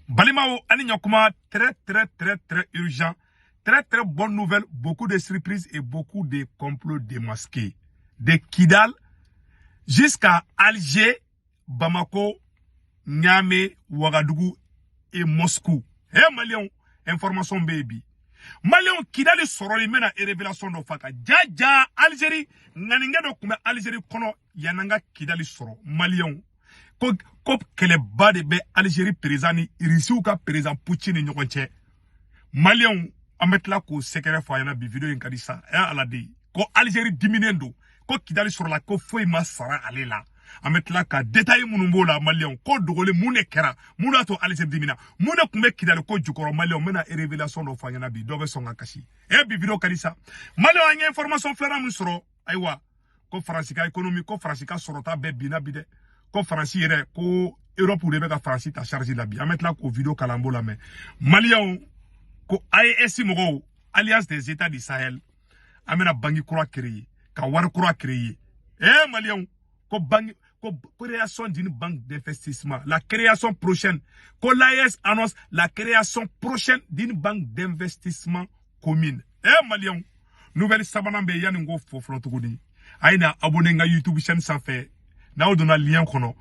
Balimao, Aninyokuma, très urgent. Très bonne nouvelle. Beaucoup de surprises et beaucoup de complots démasqués. De Kidal jusqu'à Alger, Bamako, Niamey, Ouagadougou et Moscou. Malion, information baby. Malion Kidal soroli mena et révélation do faka. Jaja Algérie, naninga do kume Algérie kono yananga Kidal soro. Malion. Ko kele bade be Algérie président ni Russie ka président Poutine ni ñokonche. Malion ametla ko secret fayana bi video en kadisa aladi ko Algérie diminendo ko Kidal soro la ko foi masara alela. Ametla ka détail munumbo la Malion ko dogole mune kera muna to Algérie dimina muna kume Kidal ko jukoro Malion mena révélation do fayana bi dobe songa kashi bi video kadisa Malion anya information flara mun soro aywa ko francika économie ko francika sorota be bina bide ko France yere ko Europe ou de ka France ta charge la bi ametla ko video kalambo la mais Malion ko AES mogo alliance des états du Sahel amena bangi croix créer ka war croix créer Malion ko bangi ko création d'une banque d'investissement la création prochaine ko l'AES annonce la création prochaine d'une banque d'investissement commune Malion nouvelle sabana be yani ngo foflon tuguni aina abonné nga YouTube chaîne sans fait na odona lien kono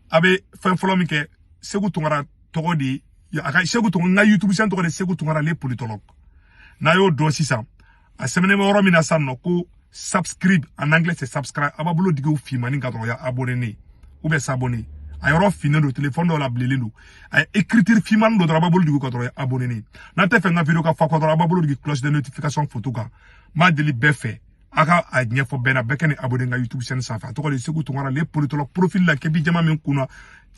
abe fen folo mi ke Segu Tungara togo di aka Segu Tungara na YouTube chaîne togo de Segu Tungara les politologues na yo do sisa a semene mo romina sanno ko subscribe en anglais c'est subscribe ababulo digo fi mani ngadro ya abonné ou be s'abonner ayoro fini do téléphone do la blelendo ay écriture fi man do ababulo digo kadro ya abonné na te fe nga video ka fa kadro ababulo digo cloche de notification photo ka ma deli befe aka a nyefo bena bekene abonné nga YouTube chaîne sans fa to ko le Segu Tungara les politologues profil la ke bi jama men kuna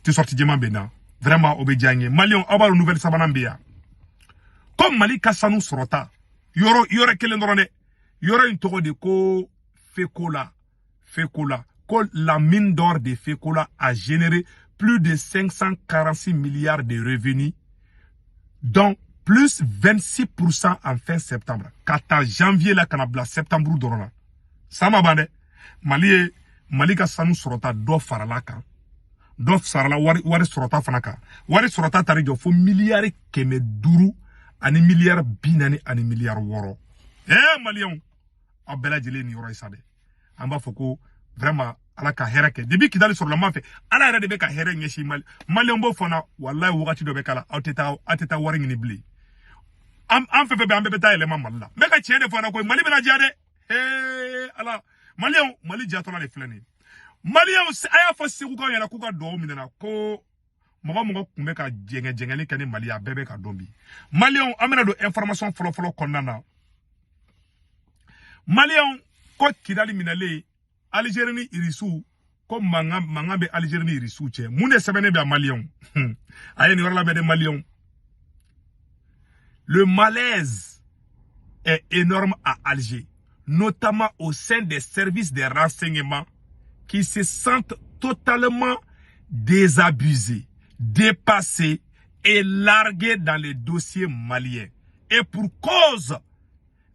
te sorti jama bena vraiment obedianye Malion abalo nouvelle sabana mbia comme Mali kasanu sorota yoro kelen dorone yoro intoko de ko Fekola ko la mine d'or de Fekola a généré plus de 546 milliards de revenus dont plus 26% en fin septembre. Kata janvier la kanabla septembre dorona. Sama bande Mali ka sanu sorota do farala kan. Do sarala wari sorota fanaka. Wari sorota tari jo fo milliard keme duru ani milliard binani ani milliard woro. Malion abela jele ni yoro isade. Amba foko vraiment ala ka hereke. Debi Kidal sur la mafe ala era de be ka here nyeshi Malion bo fona wallahi wakati do be kala ateta wari ni bli. Am fefe be ambe beta ele mamalla. Me ka tiene fona ko Mali bena jade. Ala Mali jatola le flani. Malion aya fo Segu ka yana kuka do minena ko mogo kumbe ka jengeli kani Mali ya bebe ka dombi. Malion amena do information folo konana. Malion ko Kidal minale Algérie ni irisu ko manga be Algérie ni irisu che mune sebene be Malion ayeni wala be de Malion. Le malaise est énorme à Alger, notamment au sein des services de renseignement qui se sentent totalement désabusés, dépassés et largués dans les dossiers maliens. Et pour cause,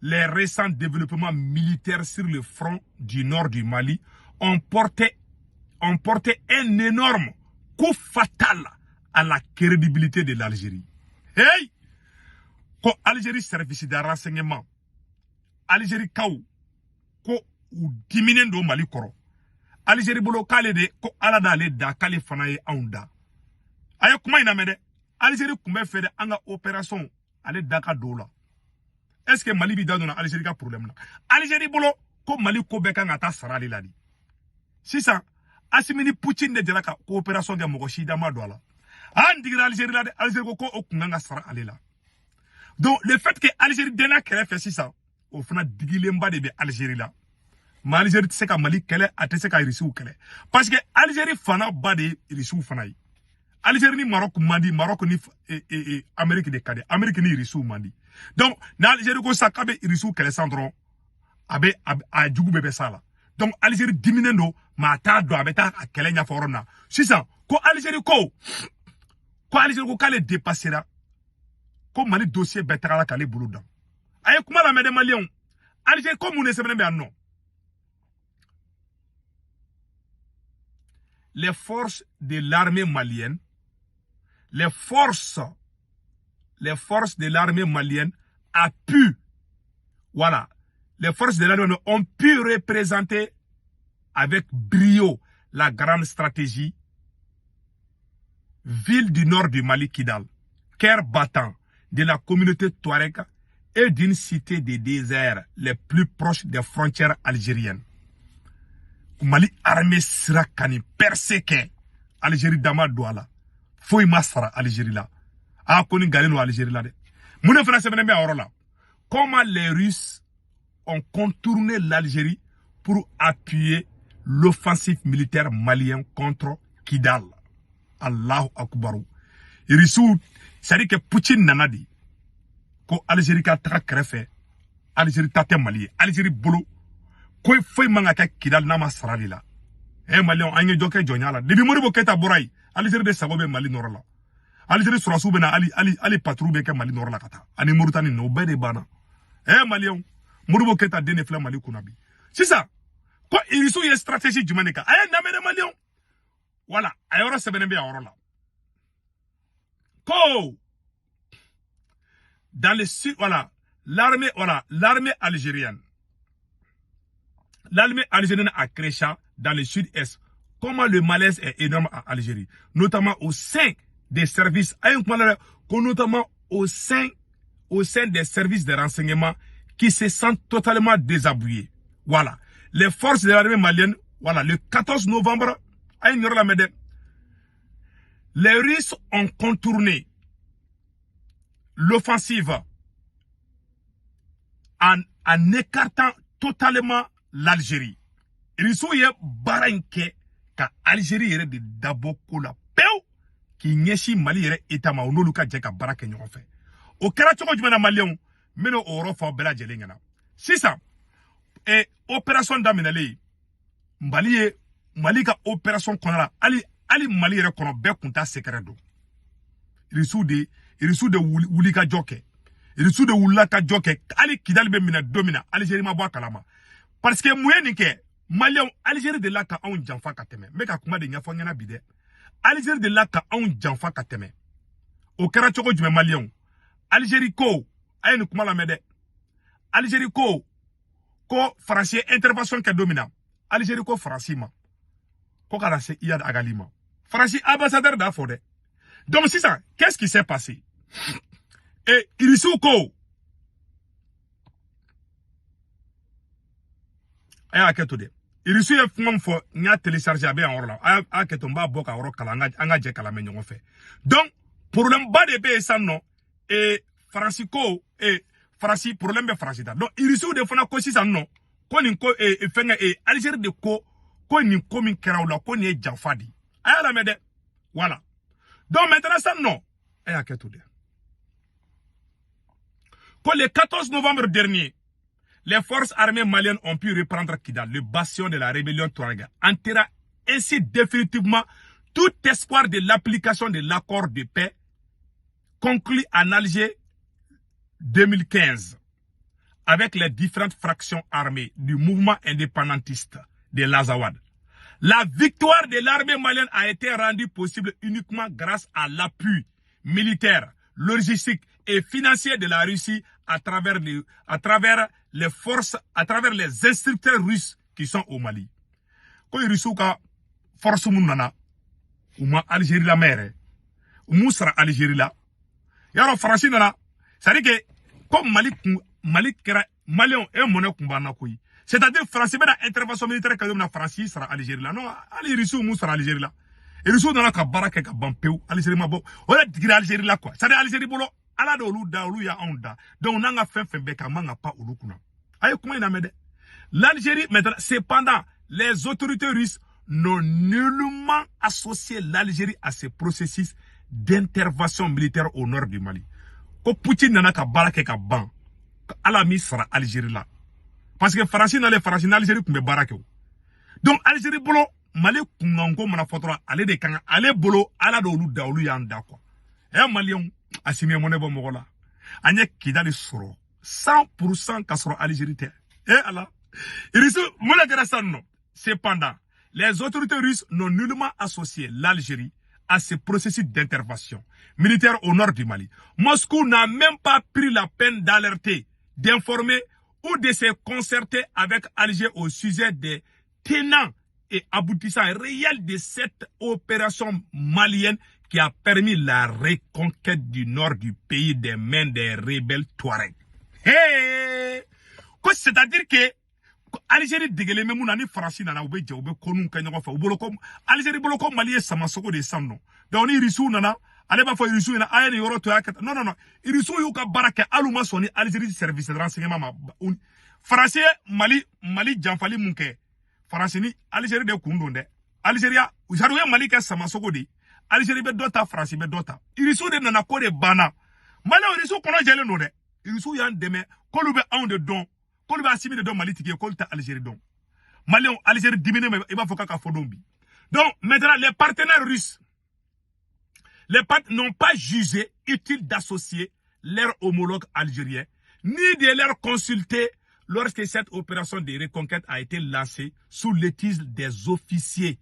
les récents développements militaires sur le front du nord du Mali ont porté un énorme coup fatal à la crédibilité de l'Algérie. Hey! Ko Algérie service de renseignement Algérie kaw ko ou diminen do Mali koro Algérie bolo kale de ko ala dale da kale fana ye aunda aye kuma ina mede Algérie kumbe fede anga opération ale daka dola est-ce que Mali bi dadona Algérie ka problème na Algérie bolo ko Mali ko be kan ata sarali ladi sisa asimini Poutine de ka coopération de mogoshi da madola andigira Algérie la de Algérie ko okunga sara alela. Donc, le fait que Algérie dena kele fait ça, au final, digilemba de Algérie là. Mais Algérie, tu sais qu'à Mali, kele, ate se qu'à Russie ou kele. Parce que Algérie fana ba de Russie ou fana. Algérie ni Maroc mandi, Maroc ni Amérique de Kade, Amérique ni Russie ou mandi. Donc, na Algérie ko sakabe Russie ou kele sandron, abe a djugu bebe sala. Donc, Algérie diminendo, ma ta do abeta a kele nya forona. Si ça, ko Algérie ko kale dépassera. Comme Mali dossier betara kale buluda. Aye kuma la mede Malion. Algérie comme on est sebene be non. Les forces de l'armée malienne, les forces les forces de l'armée malienne a pu, voilà, les forces de l'armée ont pu représenter avec brio la grande stratégie ville du nord du Mali, Kidal, cœur battant de la communauté Touareg et d'une cité des déserts les plus proches des frontières algériennes. Mali armée sera kani perséqué Algérie dama douala. Foy masara Algérie là. A koni galeno Algérie là de. Moune fana sebene me là. Comment les Russes ont contourné l'Algérie pour appuyer l'offensive militaire malien contre Kidal. Allahu Akbaru. Irisu, c'est-à-dire que Poutine nanadi. Ko Algérie ka taka krefe. Algérie tate Mali. Algérie bolo. Ko foy manga ka Kidal nama sarali la. Malion anye joke jonyala. Debi Modibo Keita boray. Algérie de sabobe Mali norla. Algérie surasu bena ali patroube ke Mali norla kata. Ani Mauritanie no bede bana. Malion. Modibo Keita dene fla Mali kunabi. C'est ça. Quoi, il y a une stratégie du Manéka. Malion. Voilà. Ayora sebenebe aorola. Ko. Dans le sud, voilà. L'armée algérienne. L'armée algérienne a créé dans le sud-est. Comment le malaise est énorme à Algérie. Notamment au sein des services. Notamment au sein des services de renseignement qui se sentent totalement désabusés. Voilà. Les forces de l'armée malienne, voilà, le 14 novembre, les Russes ont contourné l'offensive en écartant totalement l'Algérie. Ils sont baranké ka Algérie yere de dabo kola peu qui nyeshi Mali yere etama onoluka jeka barake nyon fait. Au kera choko jumana Malion meno oro fa bela jelengana. C'est ça. Et opération daminale Mali ka opération konala ali Mali yere kono be kunta secret do. Il sous de wulika joke. Il sous de wulaka joke ali Kidal be mina domina Algérie ma bo kalama. Parce que moyen ke Malion Algérie de la ka on janfa kateme. Me ka kuma de nyafo nyana bide. Algérie de la ka on janfa kateme. Au kera choko jume Malion. Algérie ko ayenu kuma la mede. Algérie ko français intervention ke domina. Algérie ko français ma. Ko kala se iyad agalima. Français ambassadeur d'Afode. Donc c'est ça. Qu'est-ce qui s'est passé? Et Irisouko. Aya ketode. Irisou ye fumam fo nya télécharger abe en orla. Aya ketomba boka oro kala anga je kala menyon fait. Donc problème ba de be ça non et français ko et français problème be français da. Donc Irisou de fona ko si ça non. Ko ni ko e fenga e Algérie de ko ni ko min keraula ko ni janfadi. Aya la mede. Voilà. Donc maintenant ça non. Aya ketode. Quand le 14 novembre dernier, les forces armées maliennes ont pu reprendre Kidal, le bastion de la rébellion Touareg, enterrant ainsi définitivement tout espoir de l'application de l'accord de paix conclu en Alger 2015 avec les différentes fractions armées du mouvement indépendantiste de l'Azawad. La victoire de l'armée malienne a été rendue possible uniquement grâce à l'appui militaire, logistique et financier de la Russie à travers les forces, à travers les instructeurs russes qui sont au Mali. Quand les Russes ont force mounana, ou ma Algérie la mer, ou moussra Algérie la, yaro français nana, ça dit que comme Mali kera Malion et monnaie kumbana koui. C'est-à-dire français ben intervention militaire que na français sera Algérie la. Non, ali Russes ou moussra Algérie la. Et Russes dans la baraka ka bampeu Algérie ma bo. On a dit Algérie la quoi. Ça dit Algérie bolo ala do lu da lu ya onda. Donc on a fait beka manga pas au lukuna. Ayo comment il a mede. L'Algérie maintenant cependant les autorités russes n'ont nullement associé l'Algérie à ce processus d'intervention militaire au nord du Mali. Ko Poutine nana ka baraka ka ban. Ala mi sera Algérie là. Parce que français dans les français Algérie kumbe baraka. Donc Algérie bolo Mali kunango mana fotora ale de kanga ale bolo ala do lu da lu ya nda quoi. Malion assimé mon bon mogola. Anya Kidal soro 100% kasoro Algérie te. Allah. Irisu moula grasa non. Cependant, les autorités russes n'ont nullement associé l'Algérie à ce processus d'intervention militaire au nord du Mali. Moscou n'a même pas pris la peine d'alerter, d'informer ou de se concerter avec Alger au sujet des tenants et aboutissants réels de cette opération malienne qui a permis la reconquête du nord du pays des mains des rebelles Touaregs. Hey! C'est-à-dire que Algérie dégélé même on France nana oube je oube konu kanyo fa ubolo ko Algérie bolo ko Mali sama soko de samno donc ni risu nana ale ba fo risu na ayani yoro to yakata non risu yuka baraka aluma soni Algérie service de renseignement ma français Mali janfali munke français ni Algérie de kundo nde Algérie jaru Mali ka sama soko de Algérie be dota France be dota risu de nana ko de bana Mali risu kono jele no de risu yan deme ko lube on de don ko ba simi de don Mali tike ko ta Algérie don Mali Algérie diminué mais il va faut ka fodombi. Donc maintenant les partenaires russes n'ont pas jugé utile d'associer leurs homologues algériens ni de leur consulter lorsque cette opération de reconquête a été lancée sous l'égide des officiers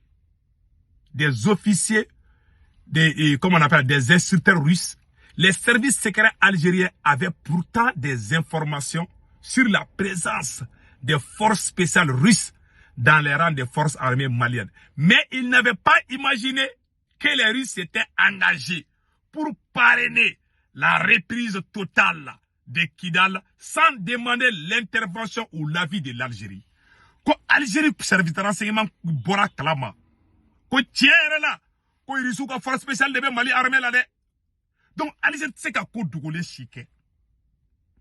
comment on appelle des instructeurs russes. Les services secrets algériens avaient pourtant des informations sur la présence des forces spéciales russes dans les rangs des forces armées maliennes. Mais ils n'avaient pas imaginé que les Russes s'étaient engagés pour parrainer la reprise totale de Kidal sans demander l'intervention ou l'avis de l'Algérie. Quand l'Algérie service de renseignement bora kalama, quand tiens là, quand ils sont force spéciale de Mali armée là, donc l'Algérie c'est qu'à coup de chiquet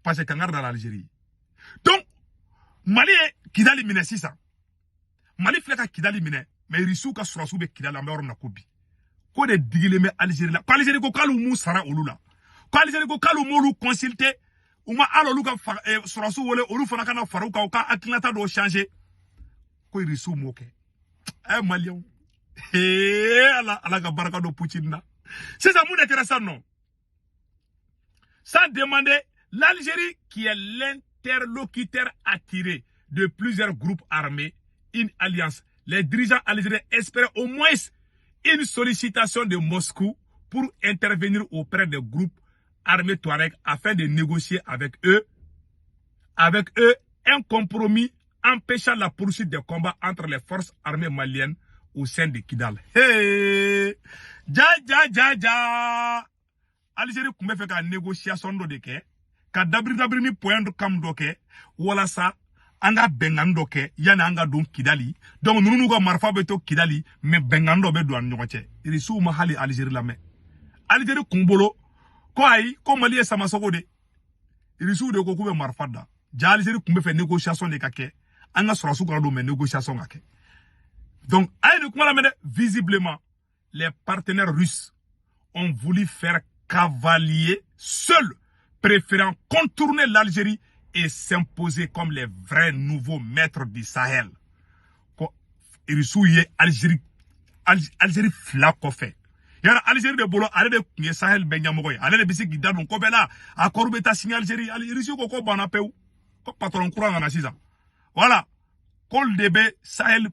parce que quand dans l'Algérie. Donc, Mali Kidali mine sisa. Mali fleka Kidali mine, mais risu ka surasu be Kidali ambe na kobi. Ko de digile me Algérie la. Ko Algérie ko kalu mu sara olula. Ko Algérie ko kalu molu consulter uma alo luka surasu wole olu fana kana faruka ka akilata do changer. Ko risu moke. Eh Malien. Ala ka baraka do Poutine. C'est ça mon intéressant non. Sans demander l'Algérie qui est l'interlocuteur attiré de plusieurs groupes armés, une alliance. Les dirigeants algériens espéraient au moins une sollicitation de Moscou pour intervenir auprès des groupes armés Touareg afin de négocier avec eux un compromis empêchant la poursuite des combats entre les forces armées maliennes au sein de Kidal. Hey! Ja! Algérie kumbe fait une négociation de ke ka dabri ni point de kam doke wala sa anga bengando ke yana anga don Kidali donc nunu ko marfa beto Kidali mais bengando be do an nyoche irisu mahali Algérie la me Algérie kumbolo ko ay ko Mali sama soko de irisu de ko kube marfa da ja Algérie kumbe fait négociation de kake anga sura su ko do mais négociation kake donc ay de kuma la visiblement les partenaires russes ont voulu faire cavalier seuls, préférant contourner l'Algérie et s'imposer comme les vrais nouveaux maîtres du Sahel. Algérie flako fait. Yara Algérie de bolo ale de Sahel benyamogoy ale de bisi gidal bon ko bela akor beta signé Algérie Algérie ko bana peu ko patron courant na sisa. Voilà. Kol debe Sahel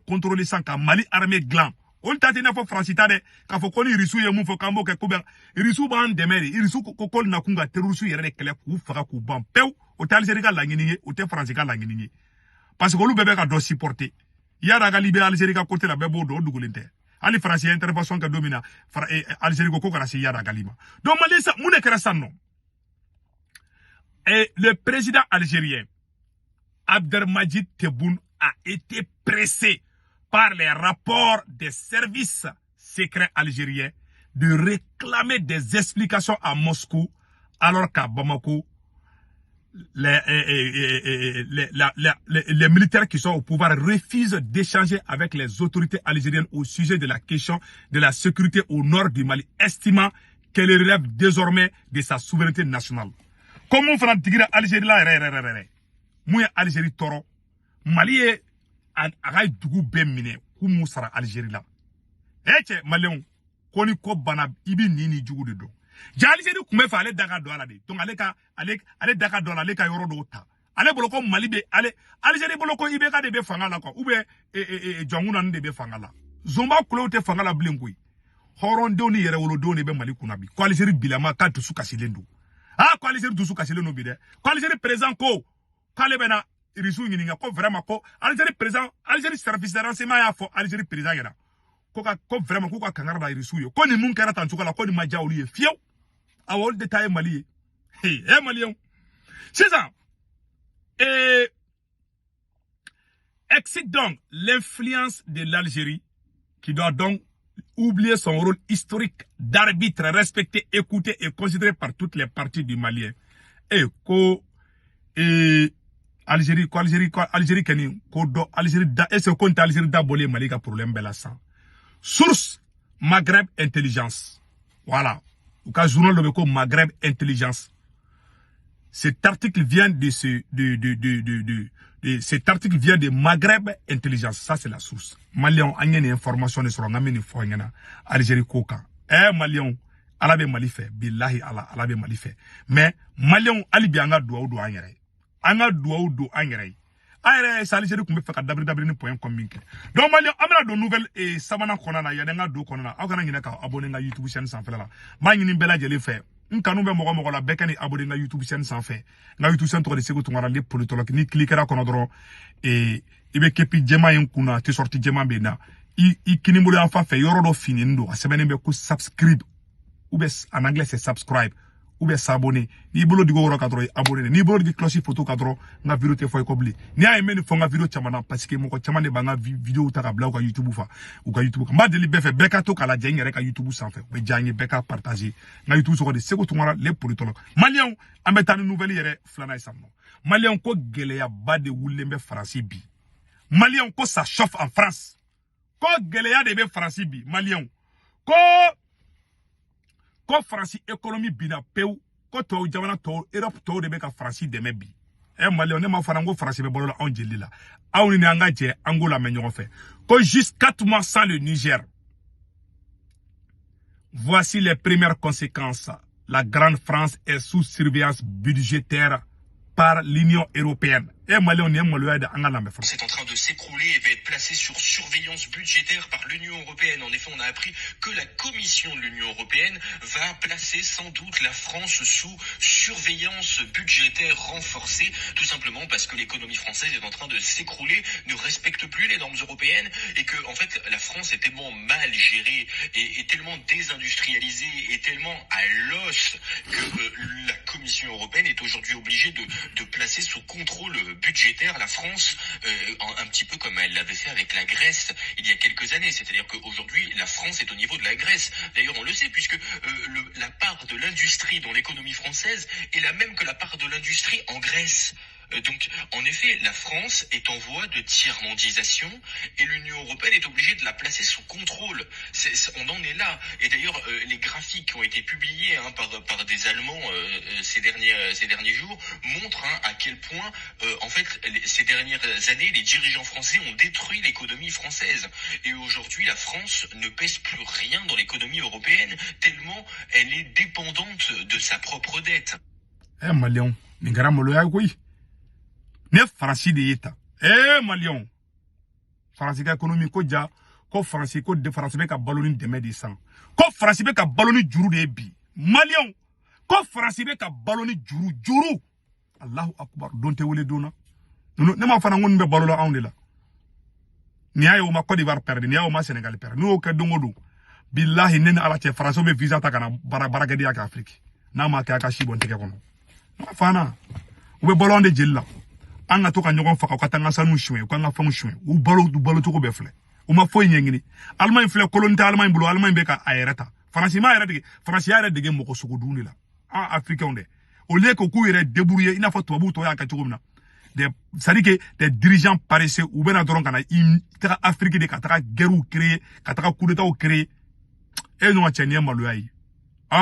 contrôler sans ka Mali armée gland. On t'a dit na francita de ka fo koni risu ye mu fo kambo ke kuber risu ban demeri risu ko kol na kunga terrusu yere kele ku faka ku ban pew o tal Algérie ka langini o te France ka langini parce que lu bebe ka do supporter ya da ga libé Algérie ka côté la bebo do dugulinte ali français intervention ka domina Algérie ko ka si ya da galima donc Mali sa mune kera sanno et le président algérien Abdelmadjid Tebboune a été pressé par les rapports des services secrets algériens de réclamer des explications à Moscou, alors qu'à Bamako, les militaires qui sont au pouvoir refusent d'échanger avec les autorités algériennes au sujet de la question de la sécurité au nord du Mali, estimant qu'elle relève désormais de sa souveraineté nationale. Comment on fait dire Algérie là, Mouya Algérie toro, Mali est aray dugu bemine ku musara Algérie la eche Malion koni ko bana ibi nini jugu de do ja Algérie kume fa ale daga do ala de donc ale daga do ala ale ka yoro do ta ale boloko Mali be ale Algérie boloko ibe ka de be fanga la ko ube jonguna de be fanga la zomba kulo te fanga la blinkui horondenw ni yɛrɛwolodenw de bɛ Mali kunna bi ko Algérie bilama k'a dusu kasilen don ko Algérie dusu kasilen don bi dɛ ko Algérie président ko k'ale bɛna Irisu ɲininka ko vraiment ko Algérie président Algérie service de renseignement y'a fɔ Algérie président ɲɛna ko vraiment k'u ka kangari da Irisu ye ko ni mun kɛra tan cogo la ko ni ma diya olu ye fiyewu awɔ olu de ta ye Mali ye maliyɛnw sisan excite donc l'influence de l'Algérie qui doit donc oublier son rôle historique d'arbitre respecté, écouté et considéré par toutes les parties du Malien. Algérie keni ko do Algérie da est-ce qu'on t'a Algérie da bolé Mali ka problème bela ça. Source Maghreb Intelligence. Voilà. Au cas journal de Maghreb Intelligence. Cet article vient de cet article vient de Maghreb Intelligence. Ça, c'est la source. Malion, a une information sur Algérie Koka. Malion, ala be Mali fait. Billahi ala be Mali fait. Mais, Malion, alibi anga doua do angere. Anga doua do angere. Aïe, c'est Algérie qu'on me fait dabri point combien. Donc, Malion, amena de nouvelles et sabana konana, yadenga do konana. Akana ngina ka abonner na YouTube chaîne sans faire là. Mangini bela jeli fait. Nkanu be mogo la bekani abonné na YouTube chaîne sans fait na YouTube chaîne to de sego tungara les politologues ni cliquera kono dron et ibe kepi jema kuna te sorti jema bena i kinimulu en fait yoro do finindo asebene be ko subscribe ou bien en anglais c'est subscribe ou bien s'abonner ni bolo digo woro kadro abonné ni bolo di cloche photo kadro nga vidéo te foy kobli ni ay meni fo nga vidéo chamana parce que moko chamane ba nga vidéo ta ka bla ko YouTube fa ou ka YouTube ma deli be fe beka to kala jeng rek ka YouTube sans fait be jangi beka partager nga YouTube so de seko tungara les politologues malien ambeta nouvelle yere flana samno malien ko geleya ba de wulembe France bi malien ko ça chauffe en France ko geleya de be France bi malien ko France économie bina peu ko to jamana to Europe to de be ka France de mebi malien ne ma farango France be bolola on jelila awni ni anga je angola me ñoko fait ko juste 4 mois sans le Niger. Voici les premières conséquences. La grande France est sous surveillance budgétaire par l'Union européenne. C'est en train de s'écrouler et va être placé sur surveillance budgétaire par l'Union européenne. En effet, on a appris que la Commission de l'Union européenne va placer sans doute la France sous surveillance budgétaire renforcée, tout simplement parce que l'économie française est en train de s'écrouler, ne respecte plus les normes européennes et que, en fait, la France est tellement mal gérée et tellement désindustrialisée et tellement à l'os que la Commission européenne est aujourd'hui obligée de placer sous contrôle budgétaire la France, un petit peu comme elle l'avait fait avec la Grèce il y a quelques années. C'est-à-dire qu'aujourd'hui, la France est au niveau de la Grèce. D'ailleurs, on le sait, puisque la part de l'industrie dans l'économie française est la même que la part de l'industrie en Grèce. Donc, en effet, la France est en voie de tiers-mondisation et l'Union européenne est obligée de la placer sous contrôle. On en est là. Et d'ailleurs, les graphiques qui ont été publiés par des Allemands ces derniers jours montrent à quel point, en fait, ces dernières années, les dirigeants français ont détruit l'économie française. Et aujourd'hui, la France ne pèse plus rien dans l'économie européenne, tellement elle est dépendante de sa propre dette. Ne France de yeta Malion France ka économie ko ja ko France ko de France be ka baloni deme de sang ko France be ka baloni juru de bi Malion ko France be ka baloni juru Allahu akbar donte wole dona ne ma fana ngon be balola awne la ni ayo ma Côte d'Ivoire perdre ni ayo ma Sénégal perdre ni o ka dongodo billahi nen ala che France be visa ta kana baragadi ya Afrique na ma ka shibo nteke kono fana ube balon de jella anga to ka nyogon faka ka tanga sanu choué ko nga fam choué u balo to ko be fle u ma foy nyengini Allemagne fle colonité Allemagne bulo Allemagne be ka ayereta France ma ayereta France ya ayereta moko soko duni la africain de au lieu que ku yere débrouiller ina fa to bu to ya ka chogomna ça dit que des dirigeants paresseux ou ben adoron kana ta Afrique de ka ta guerre créer ka ta coup d'état créer et non tchenia maloyai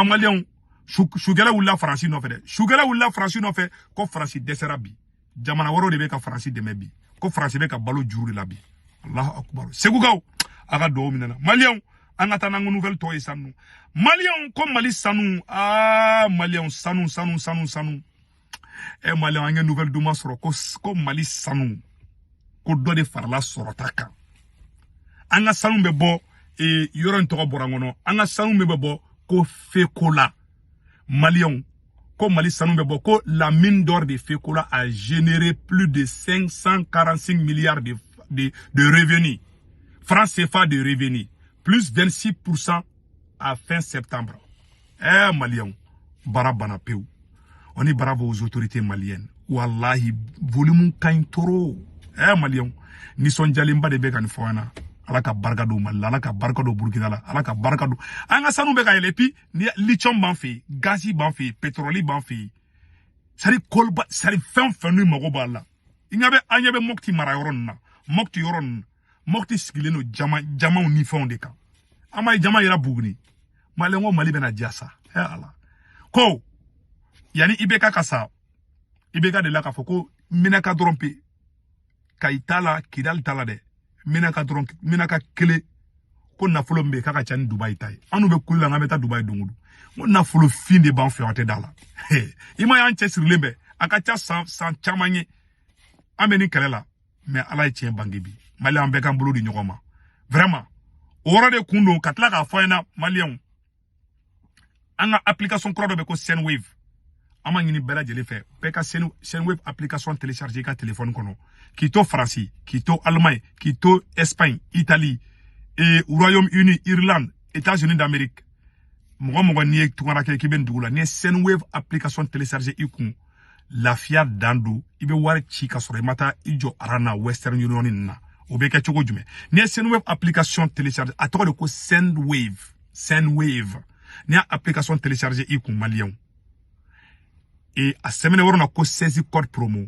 malien shugala wula France no fait shugala wula France no fait ko France deserabi jamana waro de be ka France de mebi ko France be ka balo juru de labi Allahu akbar segugaw aga do minana malien angata nangu nouvelle to sanu malien ko Mali sanu malien sanu malien anga nouvelle duma soro ko Mali sanu ko do de farla sorotaka anga sanu be bo et yoron toko borangono anga sanu mebebo ko Fekola Malion ko Mali sanu mebebo ko la mine d'or de Fekola a généré plus de 545 milliards de revenus francs CFA de revenus plus 26% à fin septembre. Malion barabana peu. On est bravo aux autorités maliennes. Wallahi volume kain toro. Malion ni son jalimba de began foana. Alaka barkado mal, alaka barkado Burkina la, alaka barkado. Anga sanu beka elepi ni lithium banfi, gazi banfi, pétrole banfi. Sari kolba, sari fenu magoba la. Inyabe anyabe mokti marayoron na, mokti yoron, mokti skileno jama unifon de ka. Ama jama yera bugni. Malengo mali bena jasa. Allah. Ko yani ibeka kasa, ibeka de la kafoko minaka drompe, kaitala kidal tala de. Minaka kele ko nafolo mbe kaka chani Dubai tai anu be kulila ngameta Dubai dongudu mo nafolo fin de ban fe ate dala ima ya nche sirlembe akacha san chamanye ameni kelela mais ala tien bangibi mali ambe kan bulu di nyokoma vraiment ora de kundo katla ka foina malion anga application crodo be ko Senwave ama ngini bela jele fe peka Senwave application télécharger ka téléphone kono Quito France, Quito Allemagne, Quito Espagne, Italie, et Royaume-Uni, Irlande, États-Unis d'Amérique. Moi, ni tukarake kiben dugula ni Senwave application télécharger ikun la fia dando ibe wari chika sore mata ijo arana Western Union na obeka choko jume ni Senwave application télécharger atoko de ko Senwave ni application télécharger ikun malien et a semaine woro na ko 16 code promo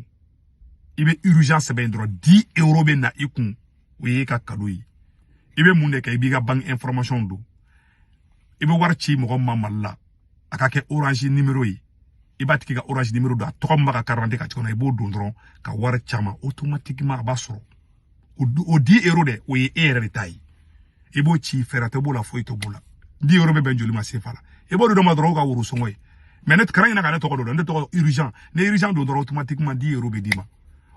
ibe urgence ben dro 10 € ben na ikun we ka kadoyi ibe munde ka ibiga bank information do ibe warchi mo mamalla akake orange numéro yi ibati ka orange numéro do to mba ka 40 ka tikono ibo dondron ka war chama automatiquement abasoro o 10 € de we erreur tai ibo chi ferate bola foito bola 10 € be ben joli ma sefala ibo do ma dro ka wuru songoy mais net kran ina ka ne to do ndo to urgent ne urgent do automatiquement 10 € be dima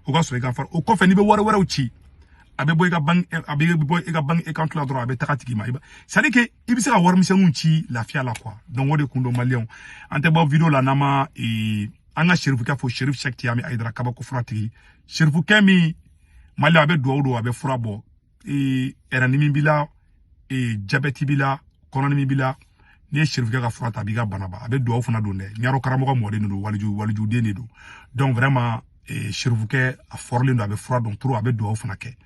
o ga so e ga far o ko fe ni be wara uchi abe boy ga bank account la droit abe takatiki ma iba ça dit que ibisa ka war mission uchi la fia la quoi donc wode kundo malion ante bo video la nama e anga sherifu ka fo sheriff shekti ami aidra kaba ko fratigi sherifu kemi mali abe do abe furabo e eranimi bila e diabete bila kononimi bila ni sherifu ka frata biga banaba abe do funa do ne nyaro karamo ko mode no waliju de ne do donc vraiment et Chirvouke a forlé nous avait froid donc trop avec doigt funake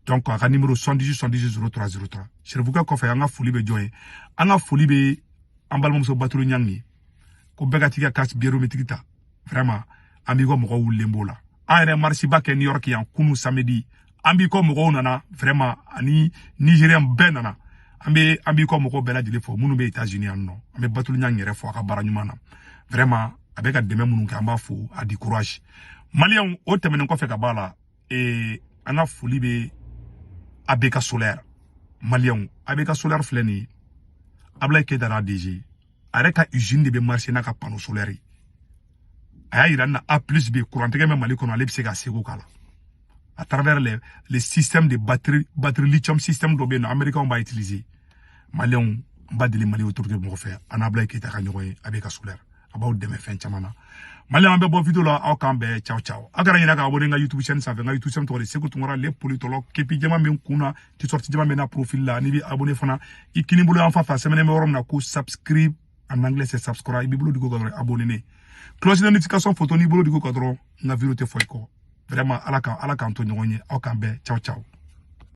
donc à numéro 78 Chirvouke ko fe anga fuli be joy anga fuli be ambalmom so batulu nyangi ko begati ka biero metikita vraiment amigo mo ko wulembola ayre marsi ba ke New York yan kunu samedi ambi ko mo ko nana vraiment ani Nigerian benana ambi ko mo ko bela dile fo munu be États-Unis anno ambe batulu nyangi re fo ka baranyumana vraiment avec demain munu ka mba fo a di courage Malion o temenen ko fe ka bala e ana foli be abeka solaire Malion abeka solaire fleni abla ke dara DG areka usine de be marché na ka panneau solaire aya irana A+B courant tege me Mali kono ale bise ka sego kala à travers les systèmes de batterie lithium système do be no américain on va utiliser Malion ba dele Mali autorité mo fe ana abla ke ta ka nyoy abeka solaire about deme fin chamana Mali ambe bo video la au kambe ciao agara yina ka abonné nga YouTube chaîne ça nga YouTube chaîne to le seku tungora les politologues kepi jama men kuna ti sorti jama men na profil la ni bi abonné fana ikini bulu en fa semaine me worom na ko subscribe en anglais c'est subscribe bi bulu diko ko abonné ne cloche de notification photo ni bulu diko ko nga video te foy ko vraiment alaka to nyonye au kambe ciao